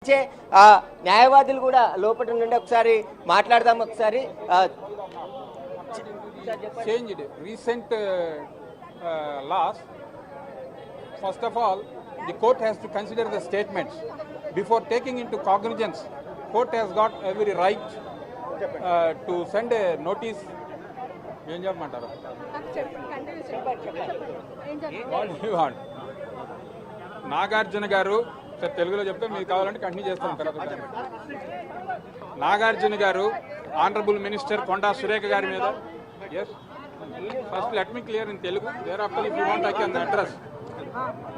ప్రశ్నించే న్యాయవాదులు కూడా లోపల నుండి ఒకసారి మాట్లాడదాం. ఒకసారి changed recent laws. First of all, the court has to consider the statements before taking into cognizance. Court has got every right to send a notice. ఏం చెప్పమంటారు? నాగార్జున గారు తెలుగులో చెప్తే మీకు కావాలంటే కంటిన్యూ చేస్తాను తర్వాత. నాగార్జున గారు ఆనరబుల్ మినిస్టర్ కొండా సురేఖ గారి మీద, yes first let me clear in Telugu, thereafter if you want I can address.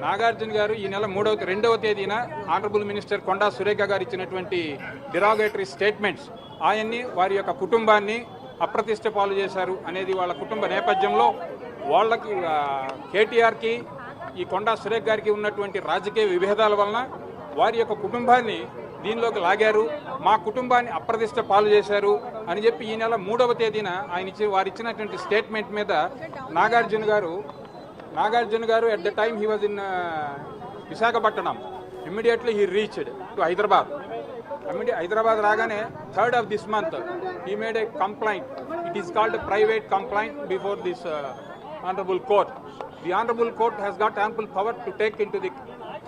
Nagarjuna గారు ఈ నెల 2వ తేదీన ఆనరబుల్ మినిస్టర్ కొండా సురేఖ గారు ఇచ్చినటువంటి డిరాగేటరీ స్టేట్మెంట్స్ ఆయన్ని వారి యొక్క కుటుంబాన్ని అప్రతిష్ట పాలు చేశారు అనేది వాళ్ళ కుటుంబ నేపథ్యంలో వాళ్ళకి కేటీఆర్కి ఈ కొండా సురేఖ గారికి ఉన్నటువంటి రాజకీయ విభేదాల వలన వారి యొక్క కుటుంబాన్ని దీనిలోకి లాగారు, మా కుటుంబాన్ని అప్రతిష్ట పాలు చేశారు అని చెప్పి ఈ నెల 3వ తేదీన వారు ఇచ్చినటువంటి స్టేట్మెంట్ మీద నాగార్జున గారు at the time he was in Visakhapatnam, immediately he reached to Hyderabad. Hyderabad రాగానే 3rd of this month he made a complaint. It is called a private complaint before this honorable court. The honorable court has got ample power to take into the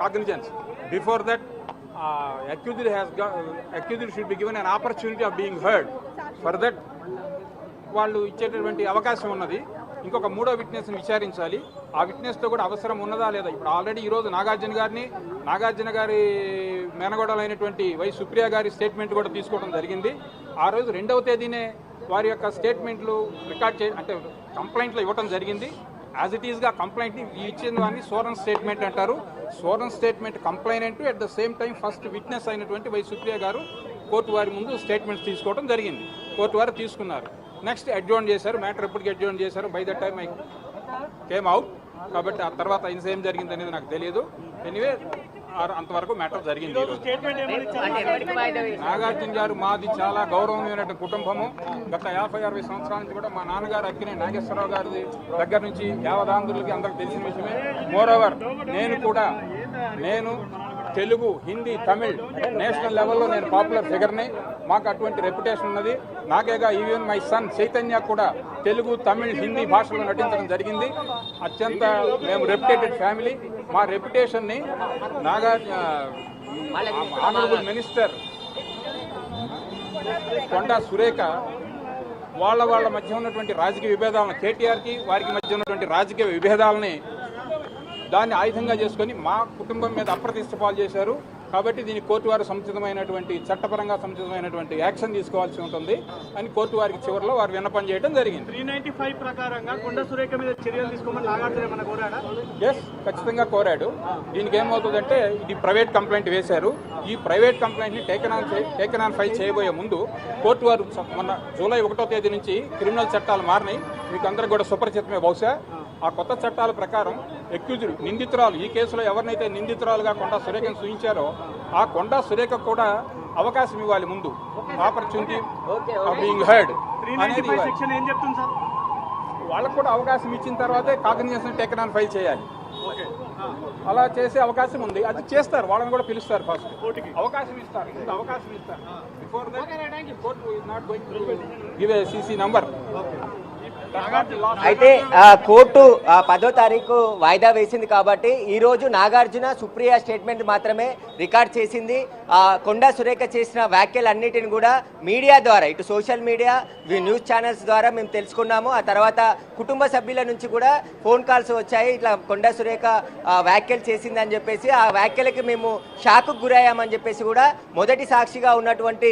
cognizance. Before that, accused should be given an opportunity of being heard. For that, వాళ్ళు ఇచ్చేటటువంటి అవకాశం ఉన్నది. ఇంకొక 3వ విట్నెస్ని విచారించాలి. ఆ విట్నెస్తో కూడా అవసరం ఉన్నదా లేదా. ఇప్పుడు ఆల్రెడీ ఈరోజు నాగార్జున గారి మేనగోడలైనటువంటి వై సుప్రియ గారి స్టేట్మెంట్ కూడా తీసుకోవడం జరిగింది. ఆ రోజు 2వ తేదీనే వారి యొక్క స్టేట్మెంట్లు రికార్డ్ అంటే కంప్లైంట్లో ఇవ్వడం జరిగింది. యాజ్ ఇట్ ఈస్గా కంప్లైంట్ని ఇచ్చిన దాన్ని స్వోరన్ స్టేట్మెంట్ అంటారు. Sworn statement complainant at the same time first witness అయినటువంటి వై సుప్రియ గారు కోర్టు వారి ముందు స్టేట్మెంట్స్ తీసుకోవడం జరిగింది. కోర్టు వారు తీసుకున్నారు. నెక్స్ట్ అడ్జోర్న్ చేశారు. మ్యాటర్ ఎప్పటికీ అడ్జోర్న్ చేశారు. By the time I came out. కాబట్టి ఆ తర్వాత ఏం జరిగింది అనేది నాకు తెలియదు. ఎనీవే అంతవరకు మ్యాటర్ జరిగింది. నాగార్జున గారు మాది చాలా గౌరవమైనటువంటి కుటుంబము. గత 50-60 సంవత్సరాల నుంచి కూడా మా నాన్నగారు అక్కినే నాగేశ్వరరావు గారి దగ్గర నుంచి యావదాంధ్రులకి అందరికి తెలిసిన విషయమే. మోరోవర్ నేను తెలుగు, హిందీ, తమిళ్ నేషనల్ లెవెల్లో నేను పాపులర్ ఫిగర్ని. మాకు అటువంటి రెప్యుటేషన్ ఉన్నది. నాకేగా ఈవెన్ మై సన్ చైతన్య కూడా తెలుగు, తమిళ్, హిందీ భాషలో నటించడం జరిగింది. అత్యంత మేము రెప్యుటేటెడ్ ఫ్యామిలీ. మా రెప్యుటేషన్ని ఆనరబుల్ మినిస్టర్ కొండా సురేఖ వాళ్ళ మధ్య ఉన్నటువంటి రాజకీయ విభేదాలను, కేటీఆర్కి వారికి మధ్య ఉన్నటువంటి రాజకీయ విభేదాలని దాన్ని ఆయుధంగా చేసుకొని మా కుటుంబం మీద అప్రతిష్ట పాలు చేశారు. కాబట్టి దీన్ని కోర్టు వారు చట్టపరంగా సముచితమైనటువంటి యాక్షన్ తీసుకోవాల్సి ఉంటుంది అని కోర్టు వారికి చివరిలో వారు విన్నపం చేయడం జరిగింది. 395 ప్రకారంగా కొండా సురేఖ మీద చర్యలు తీసుకోమని నాగార్జున ఏమన్నా కోరాడా? ఎస్, ఖచ్చితంగా కోరాడు. దీనికి ఏమవుతుందంటే ఇది ప్రైవేట్ కంప్లైంట్ వేశారు. ఈ ప్రైవేట్ కంప్లైంట్ని టేకెన్ ఆన్ ఫైల్ చేయబోయే ముందు కోర్టు వారు మొన్న జూలై 1వ తేదీ నుంచి క్రిమినల్ చట్టాలు మారినాయి. మీకు అందరికి కూడా సుపరిచితమే. బహుశా ఆ కొత్త చట్టాల ప్రకారం అక్యూజ్డ్ నిందితురాలు, ఈ కేసులో ఎవరినైతే నిందితురాలుగా కొండా సురేఖను సూచించారో ఆ కొండా సురేఖ కూడా అవకాశం ఇవ్వాలి. ముందు ఆపర్చునిటీ ఆఫ్ బీయింగ్ హర్డ్ అనేది వాళ్ళకు కూడా అవకాశం ఇచ్చిన తర్వాతే కాగ్నిజెన్స్ టేకెన్ ఆన్ ఫైల్ చేయాలి. అలా చేసే అవకాశం ఉంది. అది చేస్తారు. వాళ్ళని కూడా పిలుస్తారు. ఫస్ట్ అవకాశం ఇస్తారు. Before that court is not going to give a CC number. అయితే కోర్టు 10వ తారీఖు వాయిదా వేసింది కాబట్టి ఈ రోజు నాగార్జున సుప్రియ స్టేట్మెంట్ మాత్రమే రికార్డ్ చేసింది. కొండా సురేఖ చేసిన వ్యాఖ్యలన్నిటిని కూడా మీడియా ద్వారా, ఇటు సోషల్ మీడియా, న్యూస్ ఛానల్స్ ద్వారా మేము తెలుసుకున్నాము. ఆ తర్వాత కుటుంబ సభ్యుల నుంచి కూడా ఫోన్ కాల్స్ వచ్చాయి. ఇట్లా కొండా సురేఖ వ్యాఖ్యలు చేసిందని చెప్పేసి, ఆ వ్యాఖ్యలకి మేము షాక్కు గురయ్యామని చెప్పేసి కూడా మొదటి సాక్షిగా ఉన్నటువంటి